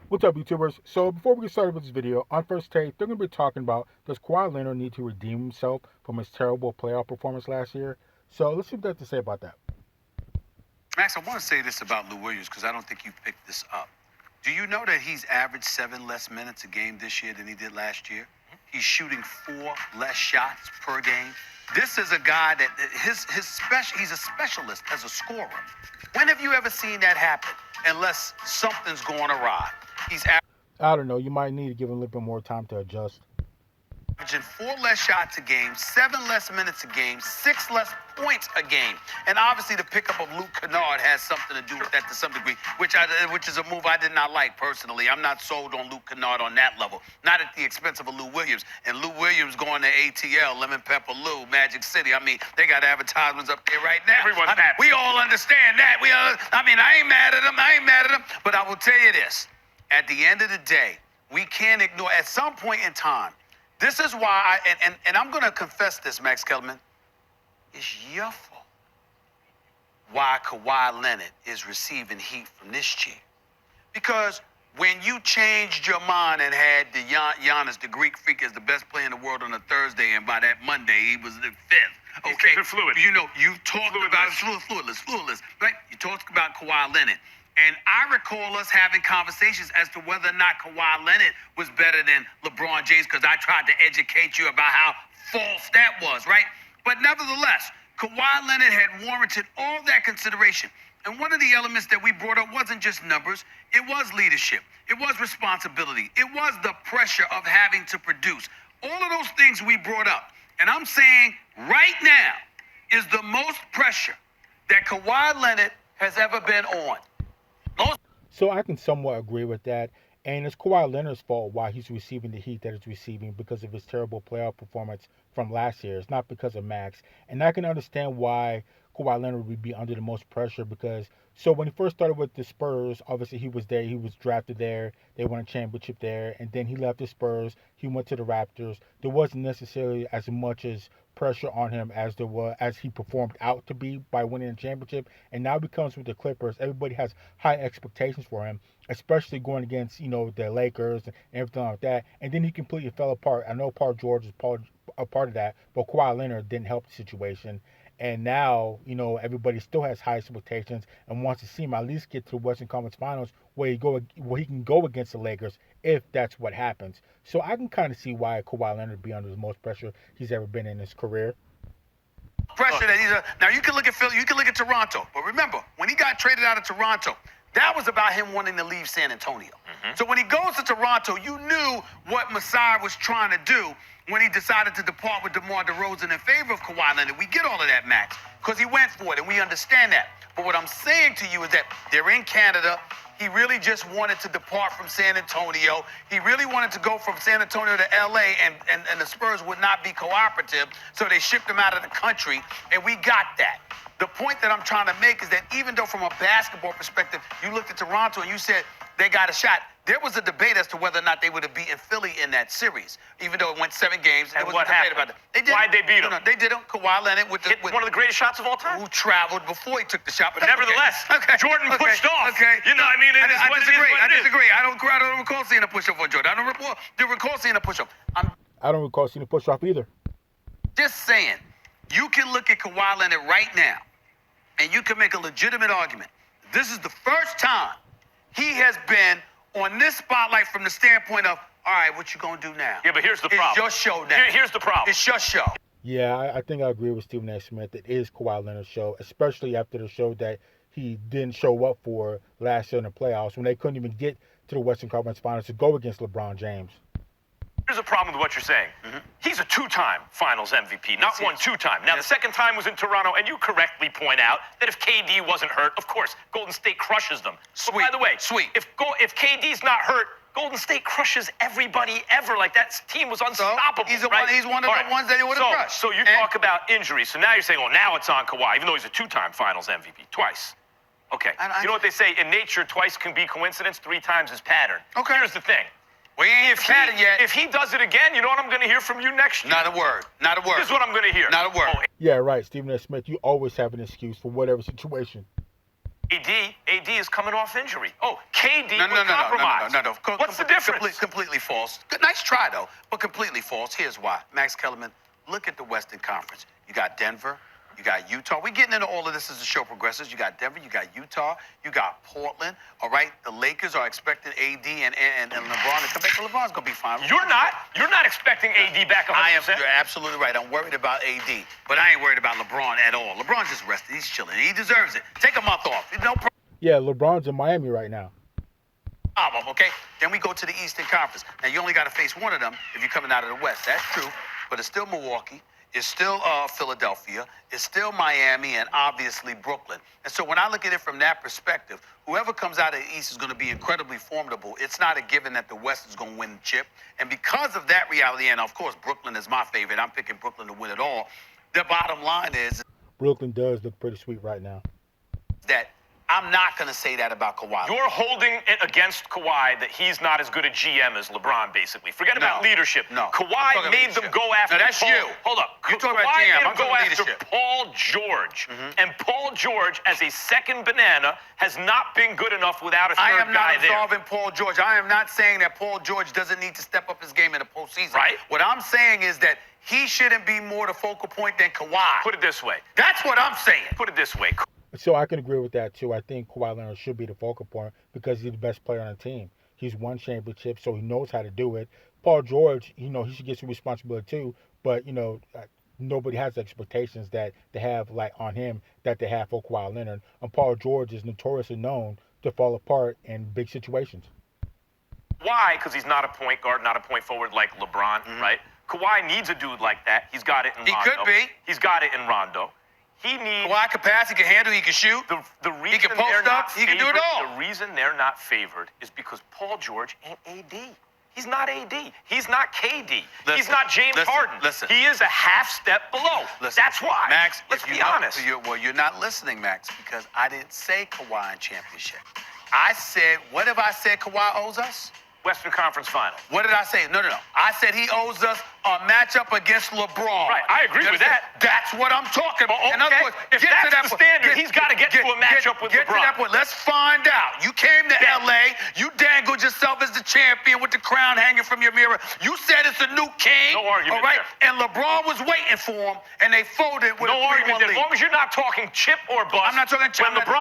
What's up, YouTubers? So before we get started with this video, on First Take, they're going to be talking about, does Kawhi Leonard need to redeem himself from his terrible playoff performance last year? So let's see what they have to say about that. Max, I want to say this about Lou Williams because I don't think you picked this up. Do you know that he's averaged 7 less minutes a game this year than he did last year? He's shooting 4 less shots per game. This is a guy that he's a specialist as a scorer. When have you ever seen that happen? Unless something's going awry. I don't know. You might need to give him a little bit more time to adjust. Averaging 4 less shots a game, 7 less minutes a game, 6 less points a game. And obviously the pickup of Luke Kennard has something to do with that to some degree, which is a move I did not like personally. I'm not sold on Luke Kennard on that level, not at the expense of a Lou Williams. And Lou Williams going to ATL, Lemon Pepper Lou, Magic City. I mean, they got advertisements up there right now. Everyone's happy. We all understand that. I ain't mad at them. But I will tell you this. At the end of the day, we can't ignore, at some point in time, this is why, and I'm going to confess this, Max Kellerman, it's your fault why Kawhi Leonard is receiving heat from this chick. Because when you changed your mind and had the Giannis, the Greek freak, as the best player in the world on a Thursday, and by that Monday, he was the 5th. Okay, He's fluid. You know, you talked about fluidless, right? You talked about Kawhi Leonard. And I recall us having conversations as to whether or not Kawhi Leonard was better than LeBron James, because I tried to educate you about how false that was, right? But nevertheless, Kawhi Leonard had warranted all that consideration. And one of the elements that we brought up wasn't just numbers. It was leadership. It was responsibility. It was the pressure of having to produce. All of those things we brought up. And I'm saying right now is the most pressure that Kawhi Leonard has ever been on. So I can somewhat agree with that. And it's Kawhi Leonard's fault why he's receiving the heat that he's receiving because of his terrible playoff performance from last year. It's not because of Max. And I can understand why Kawhi Leonard would be under the most pressure because, so when he first started with the Spurs, obviously he was there. He was drafted there. They won a championship there. And then he left the Spurs. He went to the Raptors. There wasn't necessarily as much as pressure on him as there was as he performed out to be by winning a championship. And now he comes with the Clippers. Everybody has high expectations for him, especially going against, the Lakers and everything like that. And then he completely fell apart. I know Paul George is a part of that, but Kawhi Leonard didn't help the situation. And now, everybody still has high expectations and wants to see him at least get to the Western Conference Finals where he can go against the Lakers if that's what happens. So I can kind of see why Kawhi Leonard would be under the most pressure he's ever been in his career. Pressure that now you can look at Philly, you can look at Toronto, but remember when he got traded out of Toronto, that was about him wanting to leave San Antonio. So when he goes to Toronto, you knew what Masai was trying to do when he decided to depart with DeMar DeRozan in favor of Kawhi Leonard. We get all of that, Max, because he went for it, and we understand that. But what I'm saying to you is that they're in Canada. He really just wanted to depart from San Antonio. He really wanted to go from San Antonio to L.A., and the Spurs would not be cooperative, so they shipped him out of the country, and we got that. The point that I'm trying to make is that even though from a basketball perspective, you looked at Toronto and you said they got a shot, there was a debate as to whether or not they would have beaten Philly in that series, even though it went 7 games. And there was what a debate happened? about it. They did. Why'd they beat him? No, they did him. Kawhi Leonard with One of the greatest shots of all time. who traveled before he took the shot. But Nevertheless, Jordan pushed off. Okay. You know, I mean, it is I what it is disagree. what it I is. disagree. I don't recall seeing a push-up on Jordan. I don't recall seeing a push-up. I'm I don't recall seeing a push off either. just saying, you can look at Kawhi Leonard right now, and you can make a legitimate argument. This is the first time he has been on this spotlight from the standpoint of, all right, what you gonna do now? Yeah, but here's the It's problem. your show now. Here's the problem. It's your show. Yeah, I think I agree with Stephen A. Smith. It is Kawhi Leonard's show, especially after the show that he didn't show up for last year in the playoffs when they couldn't even get to the Western Conference Finals to go against LeBron James. Here's the problem with what you're saying. He's a 2-time Finals MVP, not Yes, he one is. 2-time. Now, Yes. the second time was in Toronto, and you correctly point out that if KD wasn't hurt, of course, Golden State crushes them. But by Sweet, the way, sweet. if KD's not hurt, Golden State crushes everybody ever. Like, that team was unstoppable. he's the right? one- he's one of All the ones that he would've crushed. So you And- talk about injuries. So now you're saying, well, now it's on Kawhi, even though he's a 2-time Finals MVP, twice. Okay. I- You know what they say? In nature, twice can be coincidence, 3 times is pattern. Okay. Here's the thing. We ain't had it yet. If he does it again, you know what I'm going to hear from you next year? Not a word. Not a word. This is what I'm going to hear. Not a word. Oh, Yeah, right. Stephen A. Smith, you always have an excuse for whatever situation. AD is coming off injury. Oh, KD No, was compromised. no. What's the difference? Completely false. Good, nice try, though, but completely false. Here's why. Max Kellerman, look at the Western Conference. You got Denver. You got Utah. We're getting into all of this as the show progresses. You got Denver. You got Utah. You got Portland. All right? The Lakers are expecting AD and LeBron to come back. So LeBron's going to be fine. You're not expecting AD back 100%. I am. You're absolutely right. I'm worried about AD, but I ain't worried about LeBron at all. LeBron's just rested. He's chilling. He deserves it. Take a month off. No problem. Yeah, LeBron's in Miami right now. Okay? Then we go to the Eastern Conference. Now, you only got to face one of them if you're coming out of the West. That's true. But it's still Milwaukee. It's still Philadelphia. It's still Miami and obviously Brooklyn. And so when I look at it from that perspective, whoever comes out of the East is going to be incredibly formidable. It's not a given that the West is going to win the chip. And because of that reality, and of course, Brooklyn is my favorite. I'm picking Brooklyn to win it all. The bottom line is Brooklyn does look pretty sweet right now. that I'm not going to say that about Kawhi. You're holding it against Kawhi that he's not as good a GM as LeBron, basically. Forget about leadership. No. Kawhi made them go after that's Paul. you. Hold up. You talk about Kawhi GM. made I'm them go talking after leadership. Paul George. And Paul George, as a second banana, has not been good enough without a I third am not guy there. absolving Paul George. I am not saying that Paul George doesn't need to step up his game in the postseason. Right. What I'm saying is that he shouldn't be more the focal point than Kawhi. Put it this way. That's what I'm saying. Put it this way. So I can agree with that too. I think Kawhi Leonard should be the focal point because he's the best player on the team. He's won championships, so he knows how to do it. Paul George, he should get some responsibility too, but nobody has the expectations that they have like on him that they have for Kawhi Leonard. And Paul George is notoriously known to fall apart in big situations. Why? Because he's not a point guard, not a point forward like LeBron, right? Kawhi needs a dude like that. He's got it in Rondo. He could be. He's got it in Rondo. He needs Kawhi can pass, he can handle, he can shoot. the reason He can post they're up, not he can do it favored- all. The reason they're not favored is because Paul George ain't AD. He's not AD. He's not KD. He's Listen, not James listen, Harden. listen. He is a half step below. Listen, That's why. Max, Let's if be you know- honest. You're not listening, Max, because I didn't say Kawhi in championship. I said, what have I said Kawhi owes us? Western Conference Final. What did I say? No. I said he owes us a matchup against LeBron. Right, I agree You with understand? that. That's what I'm talking about. Well, In other okay, words, if get to that's that the point. standard, he's gotta get to a matchup with Get to LeBron. that point. Let's find out. You came to Yeah. LA. You dangled yourself as the champion with the crown hanging from your mirror. You said it's a new king. No argument all right? there. And LeBron was waiting for him, and they folded with No a 3-1 argument there. As lead. long as you're not talking chip or bust. I'm not talking chip. When LeBron